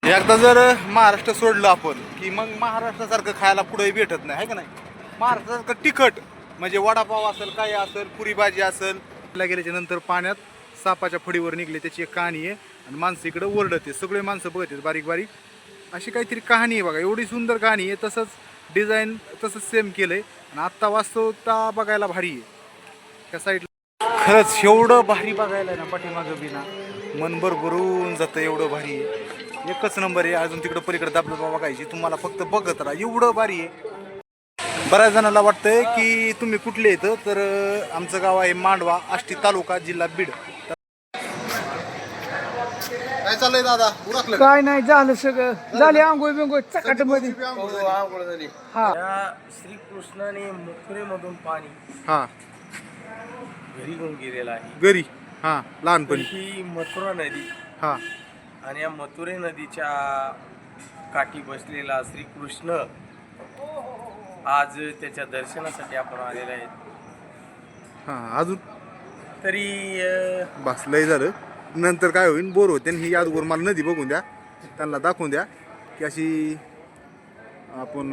एकदा जर महाराष्ट्र सोडलं आपण की मग महाराष्ट्रासारखं खायला पुढे भेटत नाही, आहे का नाही? महाराष्ट्रासारखं तिखट म्हणजे वडापाव असेल, काय असेल, पुरी भाजी असेल. गेल्याच्या नंतर पाण्यात सापाच्या फडीवर निघले त्याची एक कहाणी आहे आणि माणसं इकडे ओरडते, सगळे माणसं बघतात बारीक बारीक. अशी काहीतरी कहाणी आहे बघा, एवढी सुंदर कहाणी आहे. तसंच डिझाईन तसंच सेम केलंय आणि आत्ता वास्तवता बघायला भारी आहे. त्या साईडला खरंच एवढं भारी बघायला आहे ना, पाठीमागं बिना मन भरभरून जातं, एवढं भारी आहे. एकच नंबर आहे. अजून तिकडं पलीकडे धबधबा बघायची, तुम्हाला फक्त बघत राहा, एवढं भारी आहे. बऱ्याच जणांना वाटतंय की तुम्ही कुठले येतं, तर आमचं गाव आहे मांडवा, आष्टी तालुका, जिल्हा बीड. काय चाललंय दादा? उरकलं काय नाही, झालं सगळं झाले, आंघोळ बिंगोळ चकाट मध्ये. आंघोळ झाली. हा, श्रीकृष्णाने मथुरेमधून पाणी हा घरी घेऊन गेलेलं आहे. घरी. हा, लहानपणी. ही मथुरा नदी हा आणि या मथुरे नदीच्या काठी बसलेला श्रीकृष्ण आज त्याच्या दर्शनासाठी आपण आलेले आहेत. हा, अजून तरी बस लय झालं. नंतर काय होईल, बोर होते. ही अगोदर मला नदी बघून द्या, त्यांना दाखवून द्या की अशी आपण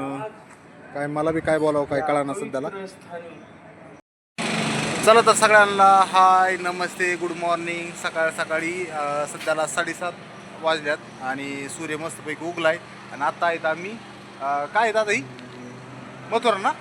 काय, मला बी काय बोलावं काय कळा नसेल त्याला. चला तर सगळ्यांना हाय, नमस्ते, गुड मॉर्निंग. सकाळी सध्याला 7:30 वाजल्यात आणि सूर्य मस्तपैकी उगलाय. आणि आता आहेत आम्ही काय आहेत आता, ही मथुरा ना,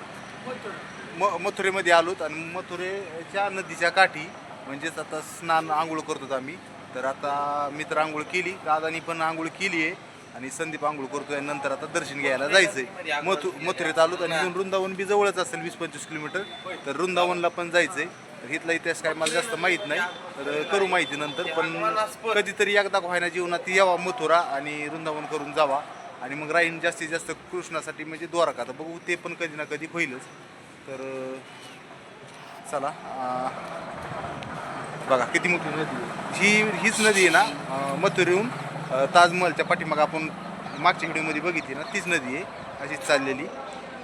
मथुरेमध्ये आलोत आणि मथुरेच्या नदीच्या काठी म्हणजेच आता स्नान आंघोळ करतो आम्ही. तर आता मी तर आंघोळ केली, दादानी पण आंघोळ केली आहे आणि संदीप आंघोळ करतोय. नंतर आता दर्शन घ्यायला जायचंय. मथुरेत आलोत आणि इथून वृंदावन बी जवळच असेल, 20-25 किलोमीटर. तर वृंदावनला पण जायचंय. तर इथला इतिहास काय मला जास्त माहीत नाही, तर करू माहिती नंतर. पण कधीतरी एकदा व्हायना जीवनात यावा मथुरा आणि वृंदावन करून जावा. आणि मग राहीन जास्तीत जास्त कृष्णासाठी म्हणजे द्वारका. तर बघू, ते पण कधी ना कधी होईलच. तर चला, बघा किती मोठी नदी हीच नदी आहे ना, मथुरेहून ताजमहलच्या पाठीमागं आपण मागच्या व्हिडिओमध्ये बघितली ना, तीच नदी आहे अशीच चाललेली.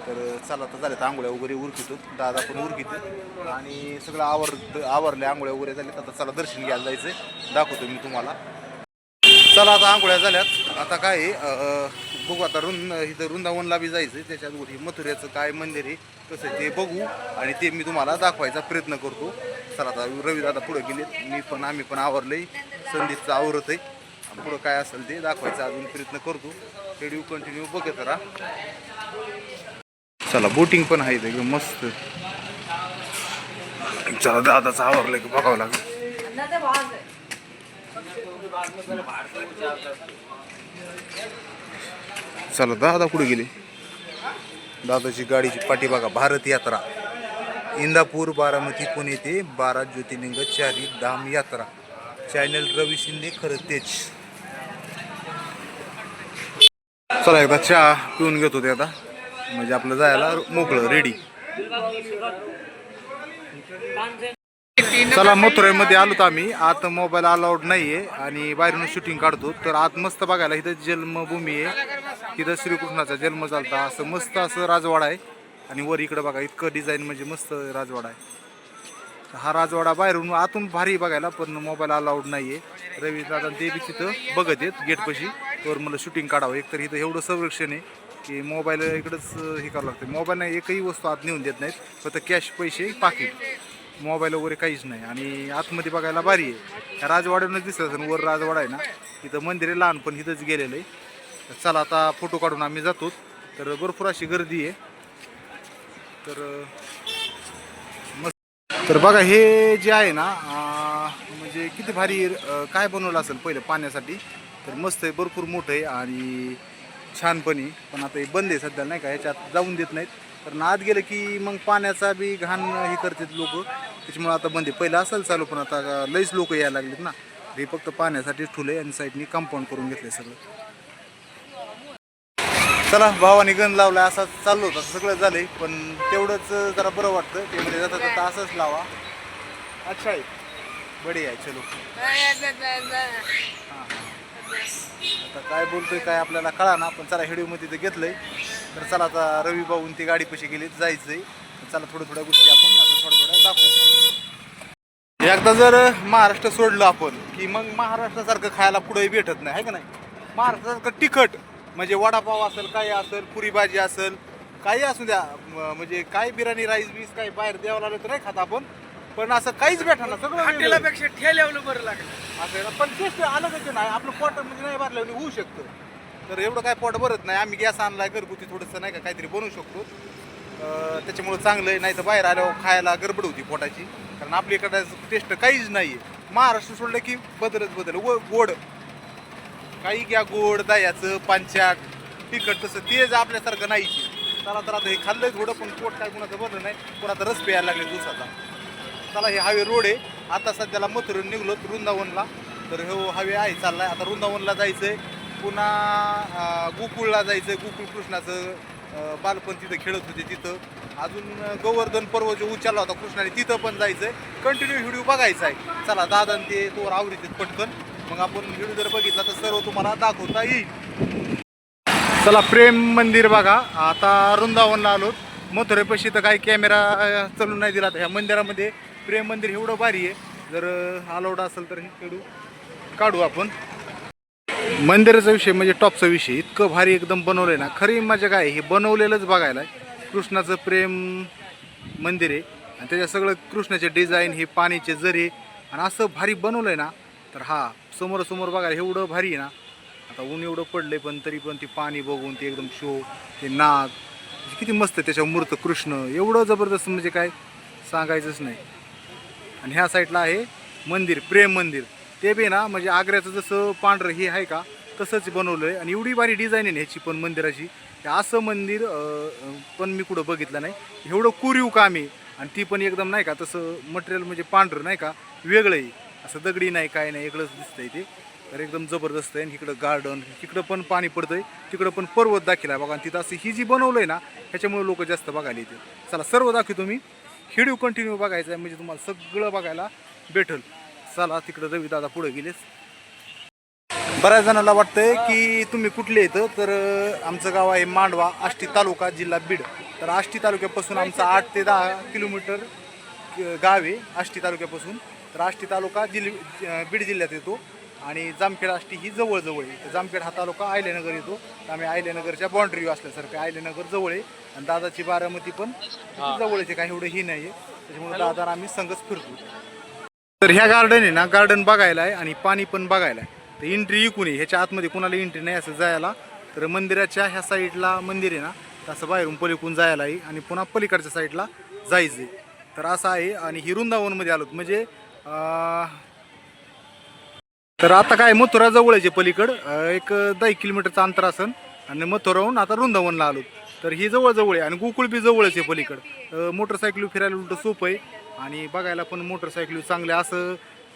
तर चला आता झालं, तर आंघोळ्या वगैरे उरकितो, दादा पण उरकितो आणि सगळं आवरले, आंघोळ्या वगैरे झाल्यात. आता चला दर्शन घ्यायला जायचं आहे, दाखवतो मी तुम्हाला. चला आता आंघोळ्या झाल्यात. आता काय बघू, आता इथं वृंदावनला बी जायचं आहे. त्याच्यात मथुरेचं काय मंदिर आहे कसं ते बघू आणि ते मी तुम्हाला दाखवायचा प्रयत्न करतो. चला आता रवी दादा पुढे गेलेत, आम्ही पण आवरलंय, संदीपचं आवरत आहे. पुढं काय असेल ते दाखवायचा अजून प्रयत्न करतो. व्हिडिओ कंटिन्यू बघत राहा. चला, बोटिंग पण आहे एकदम मस्त. चला दादाचं आवरलंय की बघावं लागेल. चला, दादा कुठे गेले? दादाची गाडीची पाठी बघा, भारत यात्रा, इंदापूर, बारामती, पुणे ते 12 ज्योतिर्लिंग, 4 धाम यात्रा. चॅनल रवी शिंदे, खरं तेच. चला एकदा चहा पिऊन घेतो ते आता, म्हणजे आपलं जायला मोकळं रेडी. चला, मथुरेमध्ये आलोत आम्ही. आत मोबाईल अलाउड नाही आहे आणि बाहेरून शूटिंग काढतो. तर आत मस्त बघायला इथं जन्मभूमी आहे, तिथं श्रीकृष्णाचा जन्म झालता. असं मस्त असं राजवाडा आहे आणि वर इकडं बघा इतकं डिझाईन, म्हणजे मस्त राजवाडा आहे. हा राजवाडा बाहेरून आतून भारी बघायला, पण मोबाईल अलाउड नाही आहे. रवी दादा ते बी तिथं बघत आहेत गेटपाशी. तर मला शूटिंग काढावं. एकतर इथं एवढं संरक्षण आहे की मोबाईल इकडंच हे करावं लागतं. मोबाईल नाही, एकही वस्तू आत नेऊन देत नाहीत, फक्त कॅश, पैसे, पाकिट, मोबाईल वगैरे काहीच नाही. आणि आतमध्ये बघायला भारी आहे. ह्या राजवाड्यानं दिसत असेल, वर राजवाडा आहे ना, इथं मंदिर आहे, लहानपण इथंच गेलेलं आहे. चला आता फोटो काढून आम्ही जातो. तर भरपूर अशी गर्दी आहे. तर मस्त. तर बघा हे जे आहे ना, म्हणजे किती भारी काय बनवलं असेल पहिलं पाण्यासाठी. तर मस्त आहे, भरपूर मोठं आहे आणि छानपणी. पण आता हे बंद आहे सध्या, नाही का, ह्याच्यात जाऊन देत नाहीत. तर आत गेलं की मग पाण्याचा बी घाण हे करतात लोक, त्याच्यामुळे आता बंद आहे. पहिलं असेल चालू, पण आता लईच लोक यायला लागलेत ना. हे फक्त पाण्यासाठीच ठुले आणि साईडनी कंपाऊंड करून घेतले सगळं. चला, भावाने गण लावला असा चाललो होता, सगळं झालंय. पण तेवढंच जरा बरं वाटतं, ते म्हणजे जाता जाता असंच लावा. अच्छा आहे, बढी आहे, चलो. आता काय बोलतोय काय आपल्याला कळा ना, पण चला व्हिडिओमध्ये ते घेतलंय. तर चला आता रवी भाऊन ती गाडी पशी गेली, जायचंय. चला थोड्या गोष्टी आपण आता थोड्या दाखवू. एकदा जर महाराष्ट्र सोडलं आपण की मग महाराष्ट्रासारखं खायला पुढे भेटत नाही, आहे का नाही? महाराष्ट्रात तिखट म्हणजे वडापाव असेल, काही असेल, पुरी भाजी असेल, काही असू द्या, म्हणजे काय बिर्याणी राईस बीस काही बाहेर द्यावं लागलं तर नाही खात आपण, पण असं काहीच भेटणार ना, सगळं वेगळं. हॉटेलापेक्षा ठेल्यावलं बरं लागलं. असं आहे ना, पण टेस्ट अलग आहे नाही, आपलं पोट म्हणजे नाही भरल्याने होऊ शकतं. तर एवढं काय पोट भरत नाही. आम्ही गॅस आणलाय घरगुती, थोडंसं नाही का काहीतरी बनवू शकतो, त्याच्यामुळं चांगलं आहे. नाही तर बाहेर आल्यावर खायला गडबड होती पोटाची, कारण आपल्याकडे टेस्ट काहीच नाही आहे. महाराष्ट्र सोडलं की बदल गोड काही घ्या, गोड दह्याचं पंचाट तिखट तसं तेच आपल्यासारखं नाही. चला तर आता हे खाल्लंय थोडं, पण पोट काय कुणाचं भरलं नाही, पण आता रस प्यायला लागले दिवसाचा. चला हे हायवे रोड आहे. आता सध्याला मथुरून निघलो वृंदावनला, तर हो हायवे आहे चाललाय. आता वृंदावनला जायचंय, पुन्हा गोकुळला जायचंय. गोकुळ कृष्णाचं बालपण तिथं खेळत होते तिथं. अजून गोवर्धन पर्व जो उचलला होता कृष्णाने तिथं पण जायचंय. कंटिन्यू व्हिडिओ बघायचा आहे. चला दादा ते तोवर आवडीत पटकन, मग आपण व्हिडिओ जर बघितला तर सर्व तुम्हाला दाखवता येईल. चला प्रेम मंदिर बघा. आता वृंदावनला आलो. मथुरेपाशी तर काही कॅमेरा चालून नाही दिला. ह्या मंदिरामध्ये प्रेम मंदिर एवढं भारी आहे, जर अलाउड असेल तर हे काढू आपण. मंदिराचा विषय म्हणजे टॉपचा विषय, इतकं भारी एकदम बनवलं ना. खरी मजा काय, हे बनवलेलंच बघायला कृष्णाचं प्रेम मंदिर आहे, आणि त्याच्या सगळं कृष्णाचे डिझाईन, हे पाणीचे झरे, आणि असं भारी बनवलं आहे ना. तर हा समोर बघायला एवढं भारी आहे ना. आता ऊन एवढं पडलंय, पण तरी पण ती पाणी बघून ते एकदम शो, ते नाग किती मस्त, त्याच्या मूर्त कृष्ण एवढं जबरदस्त म्हणजे काय सांगायचंच नाही. आणि ह्या साईडला आहे मंदिर, प्रेम मंदिर. ते बी ना म्हणजे आग्र्याचं जसं पांढरं हे आहे का तसंच बनवलं आहे, आणि एवढी भारी डिझाईन आहे ह्याची पण मंदिराची. असं मंदिर पण मी कुठं बघितलं नाही. एवढं कोरीव काम आहे, आणि ती पण एकदम नाही का तसं मटेरियल म्हणजे पांढरं नाही का वेगळं आहे, असं दगडी नाही काय नाही, वेगळंच दिसतंय ते. तर एकदम जबरदस्त आहे. आणि इकडं गार्डन, तिकडं पण पाणी पडतंय, तिकडं पण पर्वत दाखिला आहे बघा. आणि तिथं असं ही जी बनवलं आहे ना, ह्याच्यामुळे लोक जास्त बघायला येते. चला सर्व दाखवतो मी. व्हिडिओ कंटिन्यू बघायचा आहे म्हणजे तुम्हाला सगळं बघायला भेटल. चला तिकडं रवी दादा पुढे गेलेच. बऱ्याच जणांना वाटतंय की तुम्ही कुठले येतं, तर आमचं गाव आहे मांडवा, आष्टी तालुका, जिल्हा बीड. तर आष्टी तालुक्यापासून आमचं 8 ते 10 किलोमीटर गाव आहे आष्टी तालुक्यापासून. तर आष्टी तालुका बीड जिल्ह्यात येतो, आणि जामखेड आष्टी ही जवळ आहे. तर जामखेड हा तालुका आयल्यानगर येतो. तर आम्ही आयल्यानगरच्या बाँड्री असल्यासारखं आयल्यानगर जवळ आहे, आणि दादाची बारामती पण जवळचे, काही एवढं ही नाही आहे. त्याच्यामुळे दादा आम्ही संघच फिरतो. तर ह्या गार्डन आहे ना, गार्डन बघायला आहे आणि पाणी पण बघायला आहे. तर एंट्री इकून आहे, ह्याच्या आतमध्ये कुणाला एंट्री नाही असं जायला. तर मंदिराच्या ह्या साईडला मंदिर आहे ना, तसं बाहेरून पलीकडून जायला आहे, आणि पुन्हा पलीकडच्या साईडला जायचं आहे. तर असं आहे. आणि ही वृंदावनमध्ये आलो म्हणजे तर आता काय मथुरा जवळच आहे पलीकड, एक 10 किलोमीटरचं अंतर असेल. आणि मथुराहून आता वृंदावनला आलो. तर ही जवळ आहे, आणि गोकुळ बी जवळच आहे पलीकड. मोटरसायकल फिरायला उलट सोपं आहे, आणि बघायला पण मोटरसायकल चांगले. असं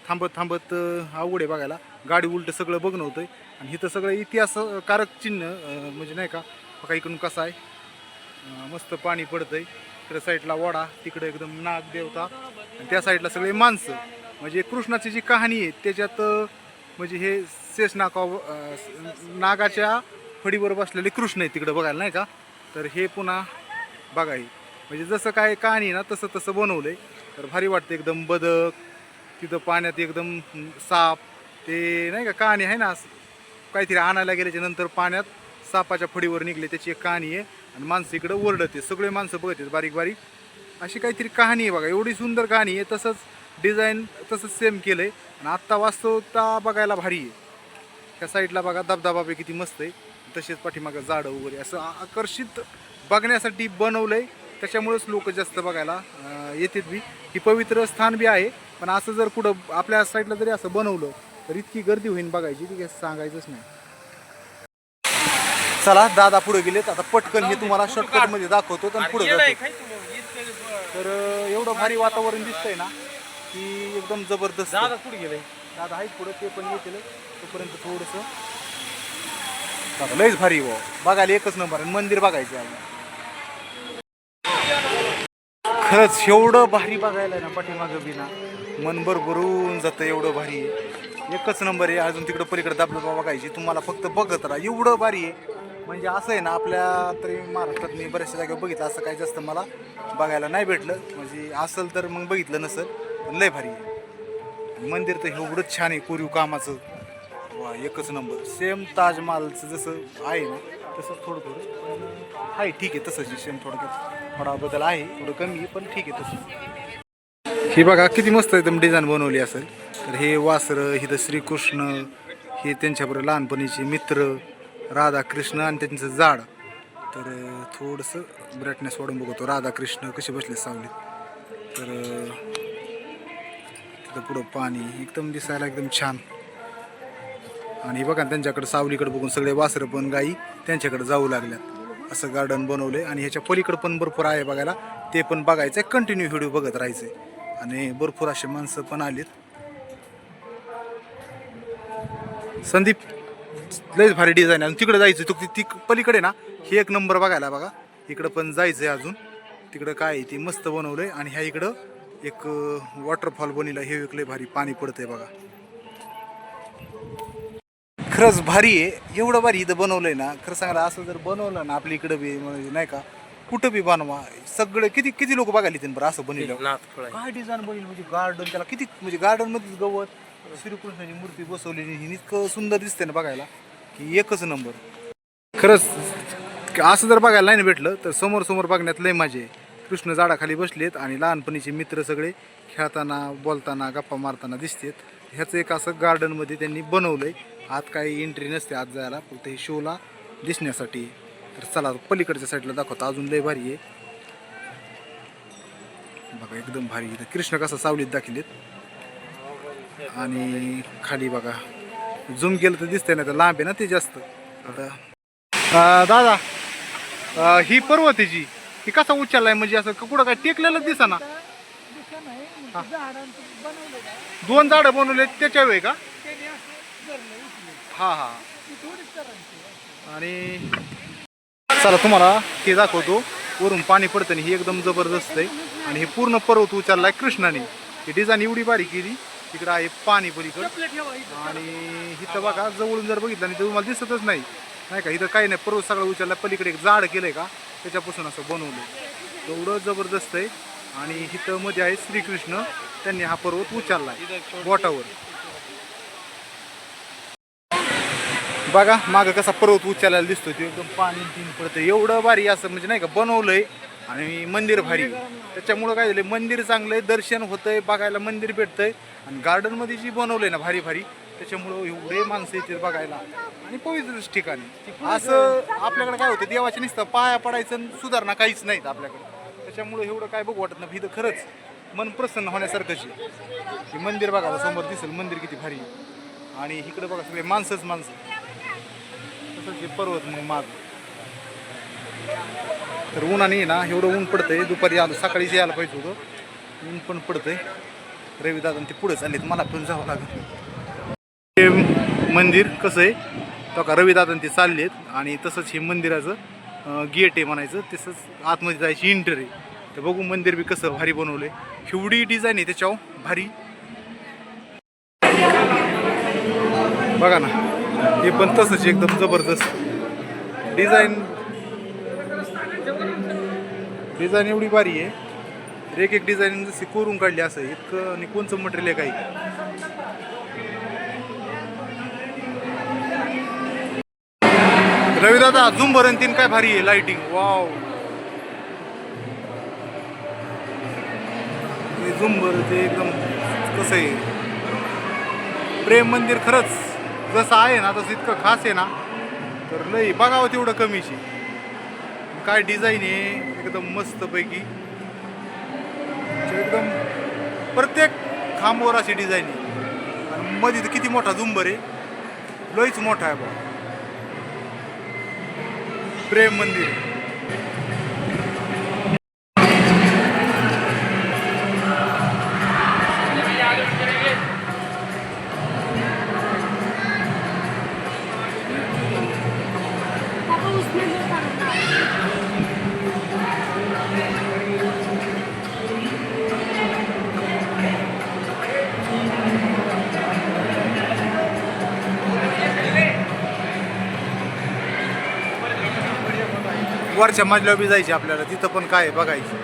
थांबत अवघड आहे बघायला. गाडी उलट सगळं बघणं होतं. आणि इथं सगळं इतिहासकारक चिन्ह म्हणजे नाही का बघा. इकडून कसं आहे, मस्त पाणी पडतंय. इकडे साईडला वडा, तिकडे एकदम नाग देवता, आणि त्या साईडला सगळे माणसं. म्हणजे कृष्णाची जी कहाणी आहे त्याच्यात म्हणजे हे नागाच्या फडीवर बसलेले कृष्ण आहे तिकडे बघायला नाही का. तर हे पुन्हा बघा, हे म्हणजे जसं काय कहाणी ना तसं बनवलंय. तर भारी वाटतं एकदम. बदक तिथं पाण्यात, एकदम साप, ते नाही का कहाणी आहे ना, काहीतरी आणायला गेल्याच्या नंतर पाण्यात सापाच्या फडीवर निघले, त्याची एक कहाणी आहे. आणि माणसं इकडं ओरडते, सगळे माणसं बघतात बारीक बारीक, अशी काहीतरी कहाणी आहे बघा. एवढी सुंदर कहाणी आहे. तसंच डिझाईन तसंच सेम केलं आहे. आणि आत्ता वास्तवता बघायला भारी आहे. त्या साईडला बघा धबधबा बी किती मस्त आहे. तसेच पाठीमागं झाडं वगैरे असं आकर्षित बघण्यासाठी बनवलं आहे. त्याच्यामुळेच लोक जास्त बघायला येतात बी. ही पवित्र स्थान बी आहे, पण असं जर कुठं आपल्या साईडला जरी असं बनवलं तर इतकी गर्दी होईल बघायची, ती सांगायचंच नाही. चला दादा पुढे गेलेत. आता पटकन हे तुम्हाला शॉर्टकटमध्ये दाखवतो तर पुढे जातो. तर एवढं भारी वातावरण दिसतंय ना की एकदम जबरदस्त. दादा कुठे गेले? दादा आहेत पुढे, ते पण येतील. तोपर्यंत थोडंसं लयच भारी हो बघायला, एकच नंबर. आणि मंदिर बघायचं आहे खरंच. एवढं भारी बघायला आहे ना पाठीमागं बी ना, मन भरभरून जातं. एवढं भारी आहे, एकच नंबर आहे. अजून तिकडं पलीकडे धबधबा बघायची, तुम्हाला फक्त बघत राहा. एवढं भारी आहे म्हणजे असं आहे ना, आपल्या तरी महाराष्ट्रात मी बऱ्याचशा जागेवर बघितलं, असं काही जास्त मला बघायला नाही भेटलं. म्हणजे असेल तर मग बघितलं, नसेल पण लय भारी आहे. मंदिर तर एवढंच छान आहे कोरीव कामाचं. वा पहा एकच नंबर सेम ताजमहालचं जसं आहे ना तसं थोडं थोडं आहे ठीक आहे तसंच सेम थोडा बदल आहे थोडं कमी आहे पण ठीक आहे तसं ही बघा किती मस्त एकदम डिझाईन बनवली असेल तर हे वासरं हिथं श्रीकृष्ण हे त्यांच्याबरोबर लहानपणीचे मित्र राधाकृष्ण आणि त्यांचं झाड तर थोडंसं ब्राईटनेस वाढून बघतो राधाकृष्ण कसे बसले सावलीत तर तिथं पुढं पाणी एकदम दिसायला एकदम छान आणि बघा त्यांच्याकडे सावलीकडे बघून सगळे वासरं पण गाई त्यांच्याकडे जाऊ लागल्यात असं गार्डन बनवले आणि ह्याच्या पलीकडे पण भरपूर आहे बघायला ते पण बघायचं कंटिन्यू व्हिडिओ बघत राहायचे आणि भरपूर असे माणसं पण आलीत संदीप लयच भारी डिझाईन आहे तिकडे जायचं तू ती पलीकडे ना हे एक नंबर बघायला बघा इकडं पण जायचं आहे अजून तिकडं काय आहे ती मस्त बनवलंय आणि ह्या इकडं एक वॉटरफॉल बनवला हे एक लय भारी पाणी पडतंय बघा खरंच भारी आहे एवढं भारी इथं बनवलंय ना खरं सांगायला असं जर बनवलं ना आपल्या इकडं बी म्हणजे नाही का कुठं बी बनवा सगळं किती किती लोक बघायला येतील बरं असं बनवलं नाथफळ आहे. काय डिझाईन बनवली म्हणजे गार्डन त्याला किती म्हणजे गार्डन मध्येच गवत श्रीकृष्णाची मूर्ती बसवलेली ही इतकं सुंदर दिसते ना बघायला की एकच नंबर खरंच असं जर बघायला नाही भेटलं तर समोर समोर बघण्यात लय मजा आहे कृष्ण झाडाखाली बसलेत आणि लहानपणीचे मित्र सगळे खेळताना बोलताना गप्पा मारताना दिसतात ह्याचं एक असं गार्डनमध्ये त्यांनी बनवलंय आत काही एंट्री नसते आत जायला फक्त हे शोला दिसण्यासाठी तर चला पलीकडच्या साईडला दाखवतो अजून लय भारी आहे बघा एकदम भारी इथं कृष्ण कसं सावलीत दाखवलेत आणि खाली बघा झूम केलं तर दिसतंय ना तर लांब आहे ना ते जास्त आता दादा ही पर्वतीची ही कसा उचललाय म्हणजे असं कुठं काय टेकलेलं दिसा ना दोन झाडं बनवले त्याच्या वेळी का हा हा आणि चला तुम्हाला ते दाखवतो वरून पाणी पडतं ही एकदम जबरदस्त आहे आणि हे पूर्ण पर्वत उचललाय कृष्णाने ही डिझाईन एवढी बारीक केली तिकडं आहे पाणी पलीकडं आणि इथं बघा जवळून जर बघितलं आणि तुम्हाला दिसतच नाही नाही का इथं काही नाही पर्वत सगळं उचलला पलीकडे एक झाड केलंय का त्याच्यापासून असं बनवलं तेवढं जबरदस्त आहे आणि इथं मध्ये आहे श्रीकृष्ण त्यांनी हा पर्वत उचललाय बोटावर बघा मागं कसा पर्वत उचलायला दिसतोय ते एकदम पाणी तीन पडतं एवढं भारी असं म्हणजे नाही का बनवलंय आणि मंदिर भारी त्याच्यामुळं काय झालं मंदिर चांगलं आहे दर्शन होतंय बघायला मंदिर भेटतंय आणि गार्डनमध्ये जी बनवलंय ना भारी भारी त्याच्यामुळं एवढे माणसं येतील बघायला आणि पवित्रच ठिकाणी असं आपल्याकडे काय होतं देवाच्या नुसतं पाया पडायचं सुधारणा काहीच नाहीत आपल्याकडे त्याच्यामुळं एवढं काय बघू वाटत नाही इथं खरंच मन प्रसन्न होण्यासारखंच आहे मंदिर बघायला समोर दिसेल मंदिर किती भारी आणि इकडे बघा सगळे माणसंच माणसं तसंच हे पर्वत मग माग तर उन्हाने ना एवढं ऊन पडतंय दुपारी आलो सकाळीच यायला पाहिजे होतं ऊन पण पडतंय रविदादा ते पुढे चाललेत मला पण जावं लागेल हे मंदिर कसं आहे तो का रविदादा ते चाललेत आणि तसंच हे मंदिराचं गेट आहे म्हणायचं तसंच आतमध्ये जायची एंटर आहे तर बघू मंदिर बी कसं भारी बनवलंय एवढी डिझाईन आहे त्याच्यावर भारी बघा ना हे पण तसंच एकदम जबरदस्त डिझाईन एवढी भारी आहे एक एक डिझाईन जशी कोरून काढली असं इतकं आणि कोणचं मटेरियल आहे काही रविदादा झूम भरण तीन काय भारी आहे लाइटिंग वाव झूम भर ते एकदम कसं आहे प्रेम मंदिर खरंच जसं आहे ना तसं इतकं खास आहे ना तर लई बघावं तेवढं कमीची काय डिझाईन आहे एकदम मस्तपैकी एकदम प्रत्येक खांबावर अशी डिझाईन आहे आणि मध्ये तर किती मोठा झुंबर आहे लईच मोठा आहे बघा प्रेम मंदिर वरच्या मजल्यावर बी जायची आपल्याला तिथं पण काय आहे बघायचं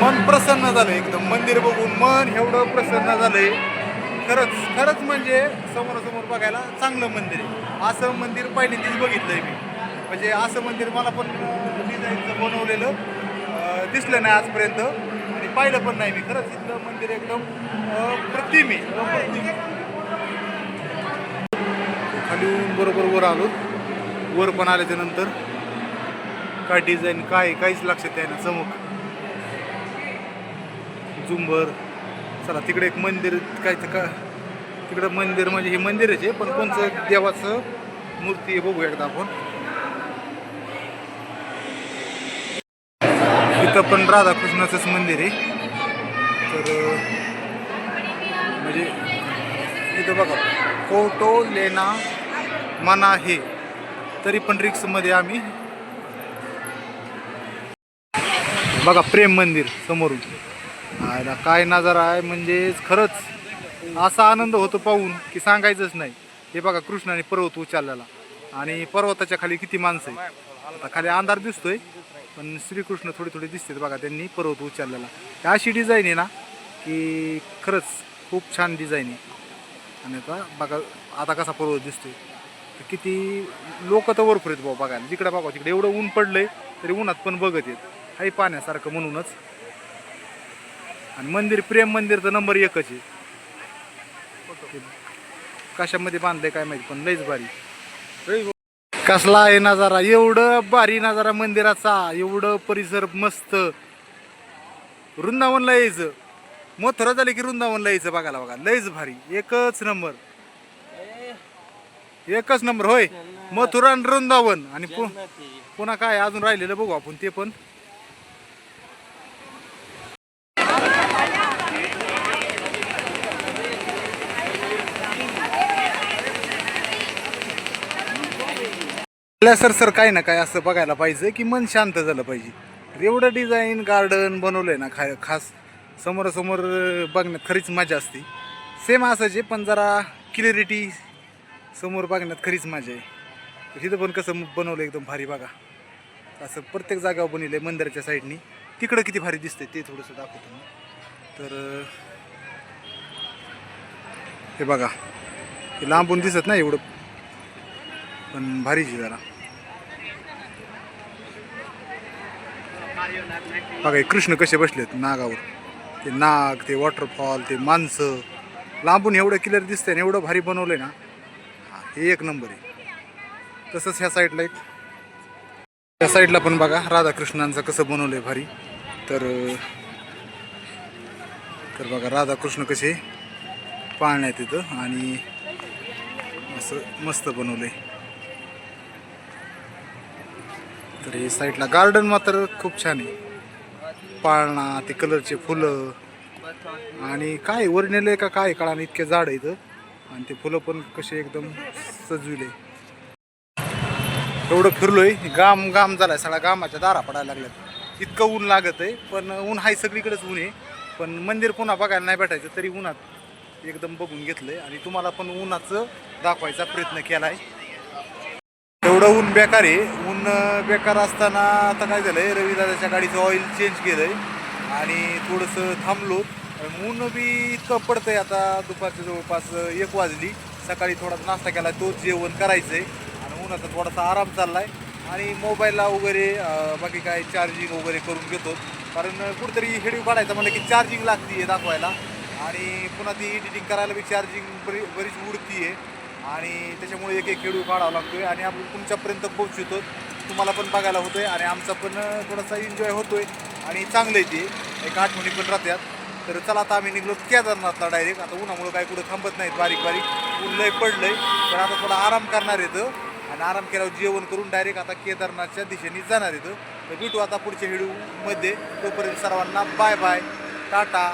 मन प्रसन्न झालं एकदम मंदिर बघून मन एवढं प्रसन्न झालंय. खरंच खरंच म्हणजे समोरासमोर बघायला चांगलं मंदिर आहे. असं मंदिर पहिल्यांदाच बघितलंय मी. म्हणजे असं मंदिर मला पण डिझाईनचं बनवलेलं दिसलं नाही आजपर्यंत आणि पाहिलं पण नाही मी. खरंच इथलं मंदिर एकदम अप्रतिम आहे, अप्रतिम. खाली बरोबर वर आलो. वर पण आल्याच्या नंतर काय डिझाईन काय काहीच लक्षात आहे ना. चमक झुंबर. चला तिकडे एक मंदिर काय का तिकडं मंदिर म्हणजे हे मंदिरच आहे पण कोणचं देवाचं मूर्ती आहे बघू एकदा आपण. इथं पण राधाकृष्णाचंच मंदिर आहे. तर म्हणजे इथं बघा फोटो लेना मना हे तरी पण रिक्समध्ये आम्ही बघा प्रेम मंदिर समोरून. आयला काय नजारा आहे म्हणजे खरंच असा आनंद होतो पाहून की सांगायचंच नाही. हे बघा कृष्णाने पर्वत उचललेला आणि पर्वताच्या खाली किती माणसं आहे. आता खाली अंधार दिसतोय पण श्रीकृष्ण थोडे थोडे दिसतात बघा. त्यांनी पर्वत उचललेला. अशी डिझाईन आहे ना की खरंच खूप छान डिझाईन आहे. आणि आता बघा आता कसा पर्वत दिसतोय. तर किती लोक तर वरपूर आहेत भाऊ बघायला. जिकडे बघा तिकडे एवढं ऊन पडलंय तरी उन्हात पण बघत येत हाही पाण्यासारखं म्हणूनच. आणि मंदिर प्रेम मंदिर तर नंबर एकच आहे. कशामध्ये बांधलंय काय माहिती पण लयच भारी. कसला आहे नजारा. एवढं भारी नजारा मंदिराचा. एवढं परिसर मस्त. वृंदावनला यायचं मथुरा झाले की वृंदावनला यायचं बघायला. बघा लयच भारी. एकच नंबर एकच नंबर होय. मथुरा आणि वृंदावन आणि पुन्हा काय अजून राहिलेलं बघू आपण ते पण. सर काय ना काय असं बघायला पाहिजे की मन शांत झालं पाहिजे. एवढं डिझाईन गार्डन बनवलंय ना खास समोरासमोर बघण्यात खरीच मजा असते. सेम असंच आहे पण जरा क्लिअरिटी समोर बघण्यात खरीच मजा आहे. तिथं पण कसं बनवलं एकदम भारी बघा. असं प्रत्येक जागेवर बनवलं आहे मंदिराच्या साईडनी. तिकडं किती भारी दिसतंय ते थोडंसं दाखवतो मी. तर हे बघा हे लांबून दिसत नाही एवढं पण भारीच आहे जरा. बघा हे कृष्ण कसे बसलेत नागावर. ते नाग ते वॉटरफॉल ते माणसं लांबून एवढं क्लिअर दिसतंय ना. एवढं भारी बनवलंय ना. हे एक नंबर आहे. तसंच ह्या साईडला एक त्या साईडला पण बघा राधाकृष्णांचं कसं बनवलंय भारी. तर बघा राधाकृष्ण कसे पाळण्यात तिथं आणि असं मस्त बनवलंय. तर हे साईडला गार्डन मात्र खूप छान आहे. पाळणा ते कलरचे फुलं आणि काय ओरिजिनल का काय कळानं इतके झाड आहे इथं. आणि ते फुलं पण कसे एकदम सजविले. एवढं फिरलोय गाम गाम झालाय. सगळ्या गामाच्या दारा पडायला लागल्यात. इतकं ऊन लागत आहे पण ऊन हाय सगळीकडेच ऊन आहे. पण मंदिर पुन्हा बघायला नाही भेटायचं तरी उन्हात एकदम बघून घेतलंय आणि तुम्हाला पण उन्हाचं दाखवायचा प्रयत्न केला आहे. एवढं ऊन बेकार आहे. ऊन बेकार असताना आता काय झालंय रविदादाच्या गाडीचं ऑइल चेंज केलंय आणि थोडंसं थांबलो. ऊन बी इतकं पडतंय. आता दुपारच्या जवळपास 1 वाजली. सकाळी थोडा नाश्ता केला तोच जेवण करायचं आहे आणि उन्हाचा थोडासा आराम चाललाय आणि मोबाईलला वगैरे बाकी काय चार्जिंग वगैरे करून घेतो. कारण कुठेतरी व्हिडिओ काढायचा म्हणलं की चार्जिंग लागते दाखवायला आणि पुन्हा ती एडिटिंग करायला बी चार्जिंग बरीच उडती आहे आणि त्याच्यामुळे एक व्हिडिओ काढावा लागतोय आणि आपण तुमच्यापर्यंत पोहोचवतो. तुम्हाला पण बघायला होतोय आणि आमचा पण थोडासा एन्जॉय होतोय आणि चांगलं आहे ते. एक आठवणी पण राहतात. तर चला आता आम्ही निघलो केदारनाथला डायरेक्ट. आता उन्हामुळं काय कुठं थांबत नाहीत. बारीक ऊन लय पडलंय तर आता थोडा आराम करणार येतं आणि आराम केल्यावर जेवण करून डायरेक्ट आता केदारनाथच्या दिशेने जाणार येतं. तर भेटू आता पुढच्या व्हिडिओमध्ये. तोपर्यंत सर्वांना बाय बाय टाटा.